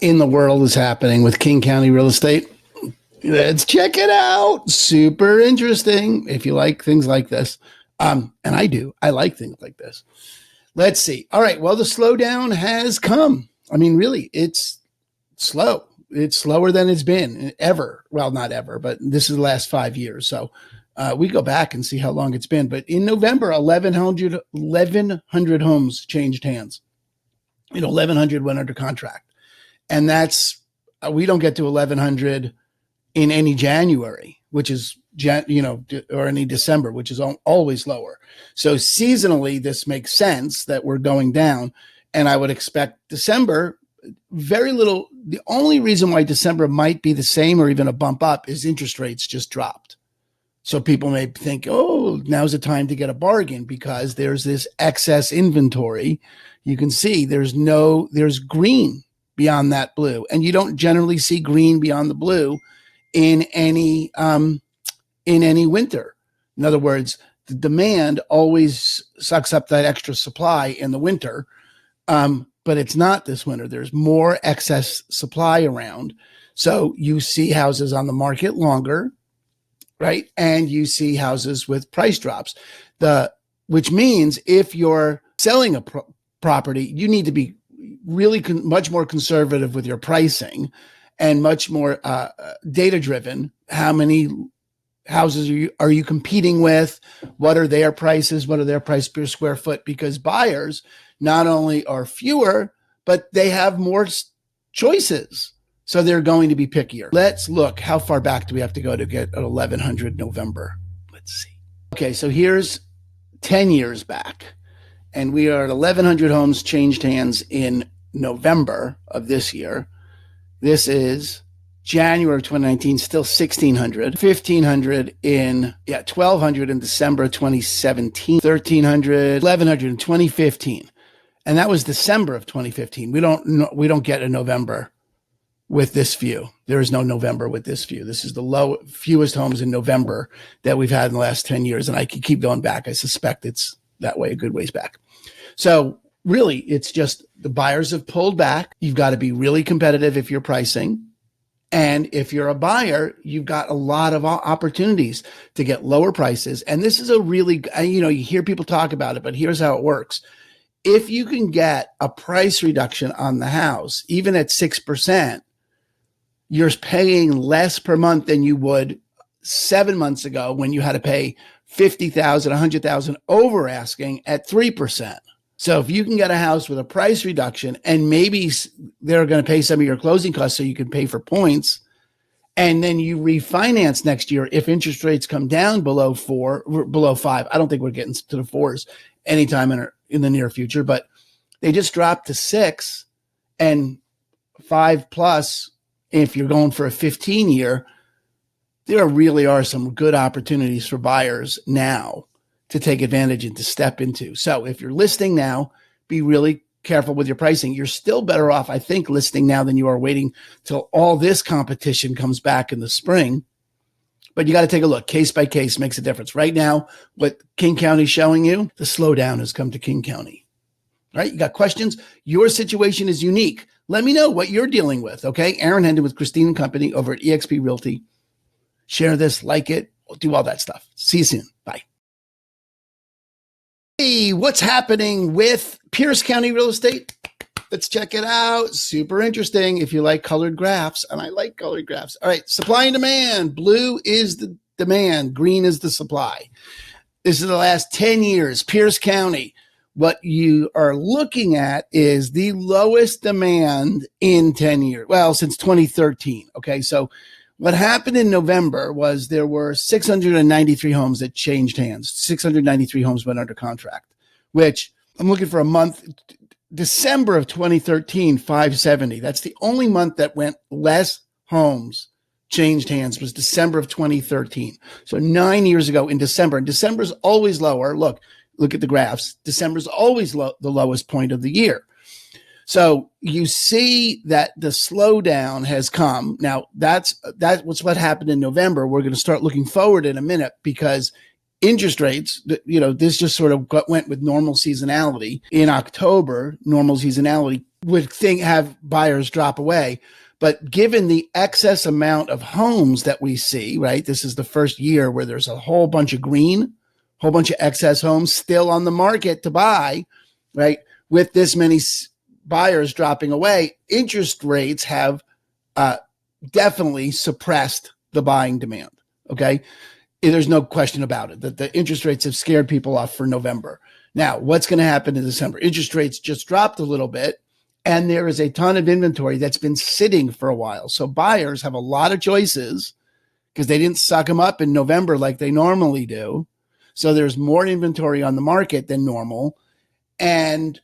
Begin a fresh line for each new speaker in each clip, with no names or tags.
in the world is happening with King County real estate? Let's check it out. Super interesting. If you like things like this. And I do. I like things like this. Let's see. All right. Well, the slowdown has come. I mean, really, it's slow. It's slower than it's been ever. Well, not ever, but this is the last 5 years. So we go back and see how long it's been. But in November, 1,100 homes changed hands. 1,100 went under contract. And that's, we don't get to 1,100 in any January, which is, or any December, which is always lower. So seasonally, this makes sense that we're going down. And I would expect December, very little. The only reason why December might be the same or even a bump up is interest rates just dropped. So people may think, oh, now's the time to get a bargain because there's this excess inventory. You can see there's green beyond that blue. And you don't generally see green beyond the blue in any winter. In other words, the demand always sucks up that extra supply in the winter. But it's not this winter. There's more excess supply around. So you see houses on the market longer, right? And you see houses with price drops, which means if you're selling a property, you need to be really much more conservative with your pricing and much more data driven. How many houses are you competing with? What are their prices? What are their price per square foot? Because buyers not only are fewer, but they have more choices. So they're going to be pickier. Let's look. How far back do we have to go to get at 1,100 November? Let's see. Okay, so here's 10 years back. And we are at 1,100 homes changed hands in November of this year. This is January of 2019, still 1,600, 1,500 1,200 in December of 2017, 1,300, 1,100 in 2015. And that was December of 2015. We don't get a November with this view. There is no November with this view. This is the fewest homes in November that we've had in the last 10 years. And I can keep going back. I suspect it's that way a good ways back. So really, it's just the buyers have pulled back. You've got to be really competitive if you're pricing. And if you're a buyer, you've got a lot of opportunities to get lower prices. And this is a really, you hear people talk about it, but here's how it works. If you can get a price reduction on the house, even at 6%, you're paying less per month than you would 7 months ago when you had to pay $50,000, $100,000 over asking at 3%. So if you can get a house with a price reduction and maybe they're going to pay some of your closing costs so you can pay for points, and then you refinance next year if interest rates come down below 5. I don't think we're getting to the 4s anytime in the near future, but they just dropped to 6 and 5 plus. If you're going for a 15-year, there really are some good opportunities for buyers now to take advantage and to step into. So if you're listing now, be really careful with your pricing. You're still better off, I think, listing now than you are waiting till all this competition comes back in the spring. But you got to take a look. Case by case makes a difference. Right now, what King County is showing you, the slowdown has come to King County. All right, you got questions? Your situation is unique. Let me know what you're dealing with, okay? Aaron Hendon with Christine and Company over at eXp Realty. Share this, like it, do all that stuff. See you soon. Bye. Hey, what's happening with Pierce County real estate? Let's check it out. Super interesting if you like colored graphs, and I like colored graphs. All right, supply and demand. Blue is the demand. Green is the supply. This is the last 10 years. Pierce County. What you are looking at is the lowest demand in 10 years. Well, since 2013. Okay, so what happened in November was there were 693 homes that changed hands. 693 homes went under contract, which I'm looking for a month. December of 2013, 570. That's the only month that went less homes changed hands was December of 2013. So 9 years ago in December. And December's always lower. Look at the graphs. December's always the lowest point of the year. So you see that the slowdown has come. Now, that's what happened in November. We're going to start looking forward in a minute because interest rates, this just sort of went with normal seasonality. In October, normal seasonality would have buyers drop away. But given the excess amount of homes that we see, right, this is the first year where there's a whole bunch of whole bunch of excess homes still on the market to buy, right, with this many buyers dropping away, interest rates have definitely suppressed the buying demand, okay? There's no question about it that the interest rates have scared people off for November. Now, what's going to happen in December? Interest rates just dropped a little bit, and there is a ton of inventory that's been sitting for a while. So buyers have a lot of choices because they didn't suck them up in November like they normally do. So there's more inventory on the market than normal, and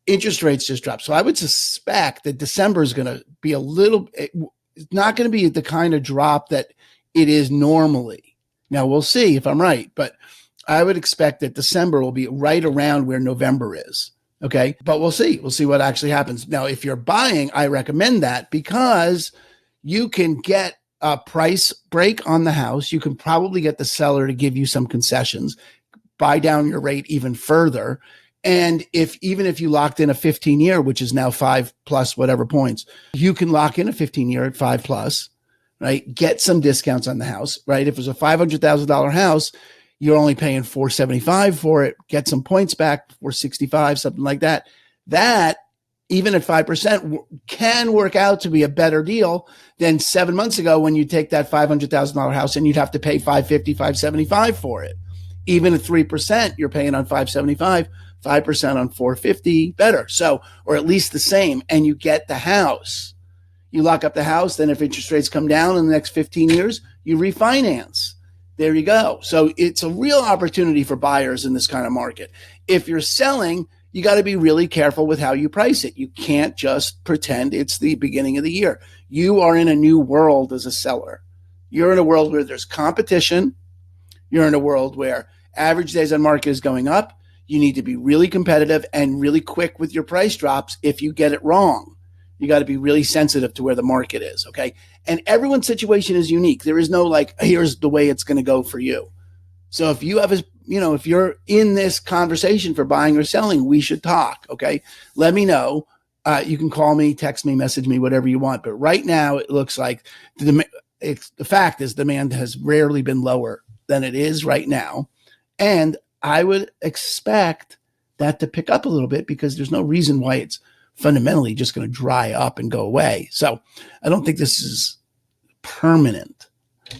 interest rates just dropped. So I would suspect that December is going to be it's not going to be the kind of drop that it is normally. Now we'll see if I'm right, but I would expect that December will be right around where November is. Okay. But we'll see. We'll see what actually happens. Now, if you're buying, I recommend that because you can get a price break on the house. You can probably get the seller to give you some concessions, buy down your rate even further. And even if you locked in a 15-year, which is now 5+ whatever points, you can lock in a 15-year at 5+, right? Get some discounts on the house, right? If it was a $500,000 house, you're only paying $475 for it. Get some points back, $465, something like that. That, even at 5%, can work out to be a better deal than 7 months ago when you take that $500,000 house and you'd have to pay $550, $575 for it. Even at 3%, you're paying on $575. 5% on $450, better. So, or at least the same, and you get the house. You lock up the house, then if interest rates come down in the next 15 years, you refinance. There you go. So it's a real opportunity for buyers in this kind of market. If you're selling, you got to be really careful with how you price it. You can't just pretend it's the beginning of the year. You are in a new world as a seller. You're in a world where there's competition. You're in a world where average days on market is going up. You need to be really competitive and really quick with your price drops if you get it wrong. You got to be really sensitive to where the market is, okay? And everyone's situation is unique. There is no here's the way it's going to go for you. So if you have if you're in this conversation for buying or selling, we should talk, okay? Let me know. You can call me, text me, message me, whatever you want. But right now it looks like the fact is demand has rarely been lower than it is right now. And I would expect that to pick up a little bit because there's no reason why it's fundamentally just going to dry up and go away. So I don't think this is permanent.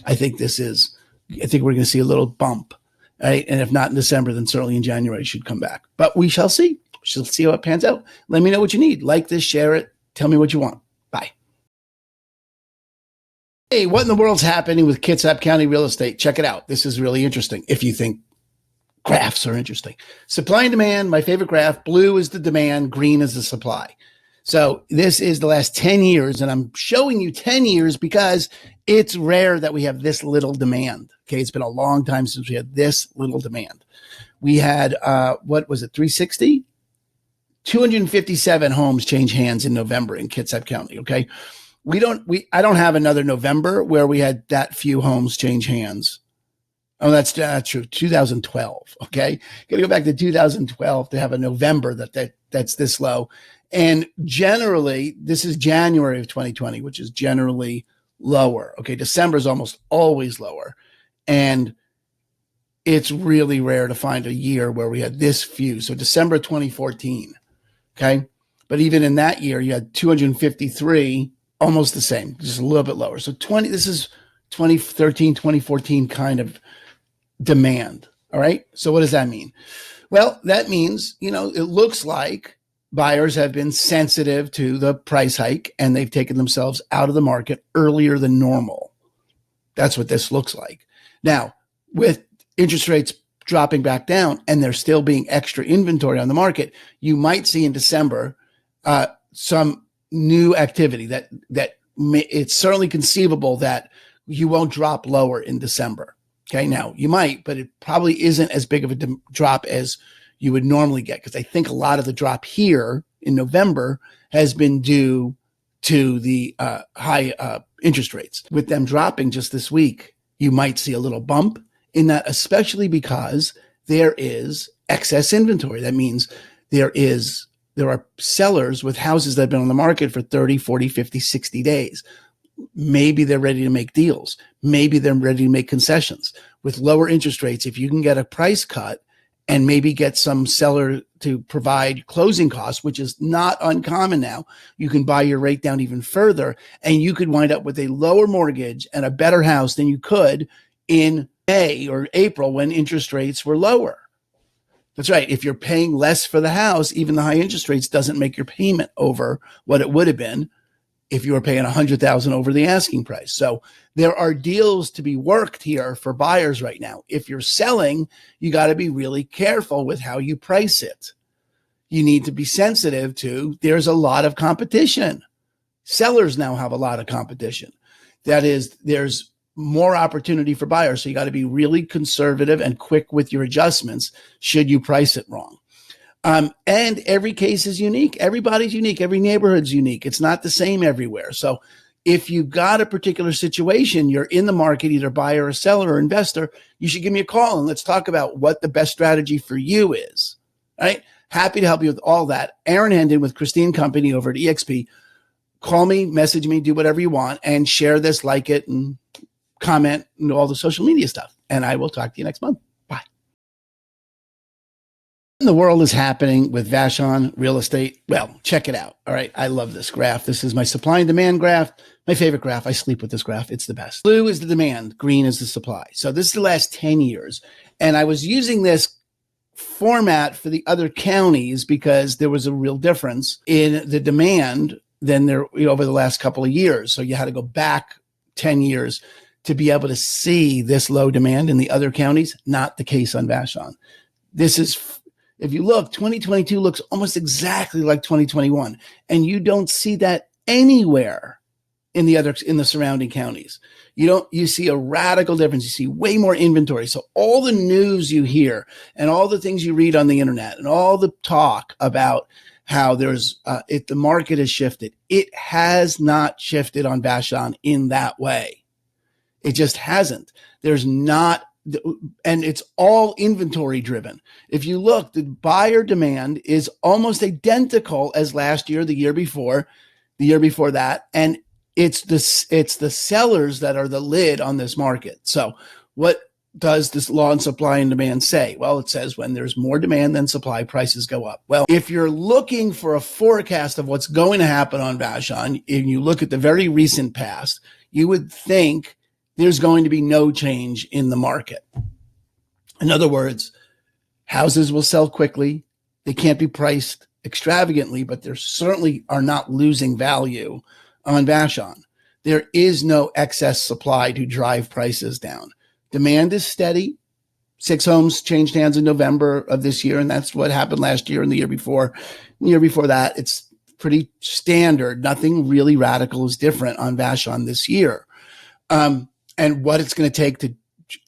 I think we're going to see a little bump, right? And if not in December, then certainly in January it should come back. But we shall see. We shall see how it pans out. Let me know what you need. Like this, share it. Tell me what you want. Bye. Hey, what in the world's happening with Kitsap County real estate? Check it out. This is really interesting if you think graphs are interesting. Supply and demand, my favorite graph. Blue is the demand, green is the supply. So this is the last 10 years, and I'm showing you 10 years because it's rare that we have this little demand. Okay, it's been a long time since we had this little demand. We had, 360? 257 homes change hands in November in Kitsap County, okay? I don't have another November where we had that few homes change hands. Oh, that's true. 2012. Okay. Got to go back to 2012 to have a November that's this low. And generally, this is January of 2020, which is generally lower. Okay. December is almost always lower. And it's really rare to find a year where we had this few. So December 2014. Okay. But even in that year, you had 253, almost the same, just a little bit lower. So this is 2013, 2014 kind of demand. All right. So what does that mean? Well, that means, it looks like buyers have been sensitive to the price hike and they've taken themselves out of the market earlier than normal. That's what this looks like. Now, with interest rates dropping back down and there still being extra inventory on the market, you might see in December some new activity that it's certainly conceivable that you won't drop lower in December. Okay, now you might, but it probably isn't as big of a drop as you would normally get because I think a lot of the drop here in November has been due to the high interest rates. With them dropping just this week, you might see a little bump in that, especially because there is excess inventory. That means there are sellers with houses that have been on the market for 30, 40, 50, 60 days. Maybe they're ready to make deals. Maybe they're ready to make concessions. With lower interest rates, if you can get a price cut and maybe get some seller to provide closing costs, which is not uncommon now, you can buy your rate down even further, and you could wind up with a lower mortgage and a better house than you could in May or April when interest rates were lower. That's right. If you're paying less for the house, even the high interest rates doesn't make your payment over what it would have been if you were paying $100,000 over the asking price. So there are deals to be worked here for buyers right now. If you're selling, you got to be really careful with how you price it. You need to be sensitive to, there's a lot of competition. Sellers now have a lot of competition. That is, there's more opportunity for buyers. So you got to be really conservative and quick with your adjustments should you price it wrong. And every case is unique. Everybody's unique. Every neighborhood's unique. It's not the same everywhere. So if you've got a particular situation, you're in the market, either buyer or seller or investor, you should give me a call and let's talk about what the best strategy for you is. Right? Happy to help you with all that. Aaron Hendon with Christine Company over at EXP. Call me, message me, do whatever you want, and share this, like it, and comment, and all the social media stuff. And I will talk to you next month. Bye. The world is happening with Vashon real estate. Well, check it out. All right. I love this graph. This is my supply and demand graph. My favorite graph. I sleep with this graph. It's the best. Blue is the demand. Green is the supply. So this is the last 10 years. And I was using this format for the other counties because there was a real difference in the demand than there over the last couple of years. So you had to go back 10 years to be able to see this low demand in the other counties. Not the case on Vashon. This is, if you look, 2022 looks almost exactly like 2021, and you don't see that anywhere in the surrounding counties. You see a radical difference. You see way more inventory. So all the news you hear and all the things you read on the internet and all the talk about how there's the market has shifted. It has not shifted on Vashon in that way. It just hasn't. There's not. And it's all inventory driven. If you look, the buyer demand is almost identical as last year, the year before that. And it's the sellers that are the lid on this market. So what does this law and supply and demand say? Well, it says when there's more demand than supply, prices go up. Well, if you're looking for a forecast of what's going to happen on Vashon, and you look at the very recent past, you would think there's going to be no change in the market. In other words, houses will sell quickly. They can't be priced extravagantly, but they certainly are not losing value on Vashon. There is no excess supply to drive prices down. Demand is steady. 6 homes changed hands in November of this year, and that's what happened last year and the year before. The year before that, it's pretty standard. Nothing really radical is different on Vashon this year. And what it's going to take to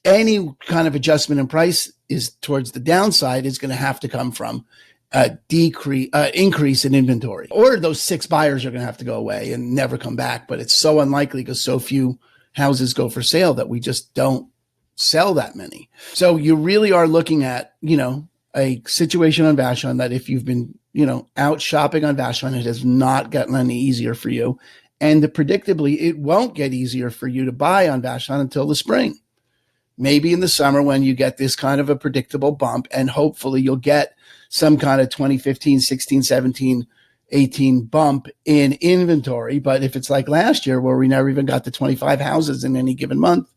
any kind of adjustment in price is towards the downside is going to have to come from a increase in inventory, or those 6 buyers are going to have to go away and never come back. But it's so unlikely because so few houses go for sale that we just don't sell that many. So you really are looking at, a situation on Vashon that if you've been, out shopping on Vashon, it has not gotten any easier for you. And predictably, it won't get easier for you to buy on Vashon until the spring. Maybe in the summer when you get this kind of a predictable bump, and hopefully you'll get some kind of 2015, 16, 17, 18 bump in inventory. But if it's like last year where we never even got to 25 houses in any given month,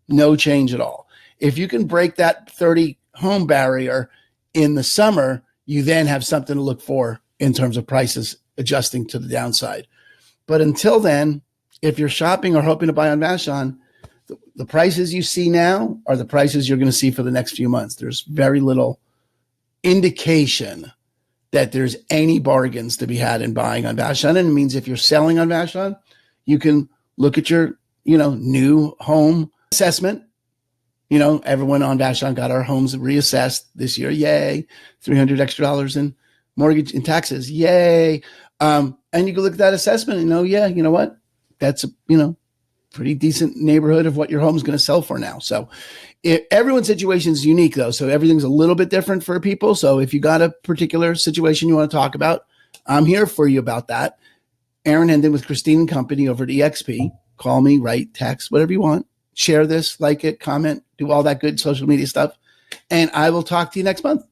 no change at all. If you can break that 30 home barrier in the summer, you then have something to look for in terms of prices adjusting to the downside. But until then, if you're shopping or hoping to buy on Vashon, the prices you see now are the prices you're going to see for the next few months. There's very little indication that there's any bargains to be had in buying on Vashon. And it means if you're selling on Vashon, you can look at your, new home assessment. Everyone on Vashon got our homes reassessed this year. Yay. $300 extra in mortgage and taxes. Yay. And you can look at that assessment and know, yeah, you know what? That's, pretty decent neighborhood of what your home's going to sell for now. So everyone's situation is unique though. So everything's a little bit different for people. So if you got a particular situation you want to talk about, I'm here for you about that. Aaron Hendon with Christine and Company over at EXP. Call me, write, text, whatever you want. Share this, like it, comment, do all that good social media stuff. And I will talk to you next month.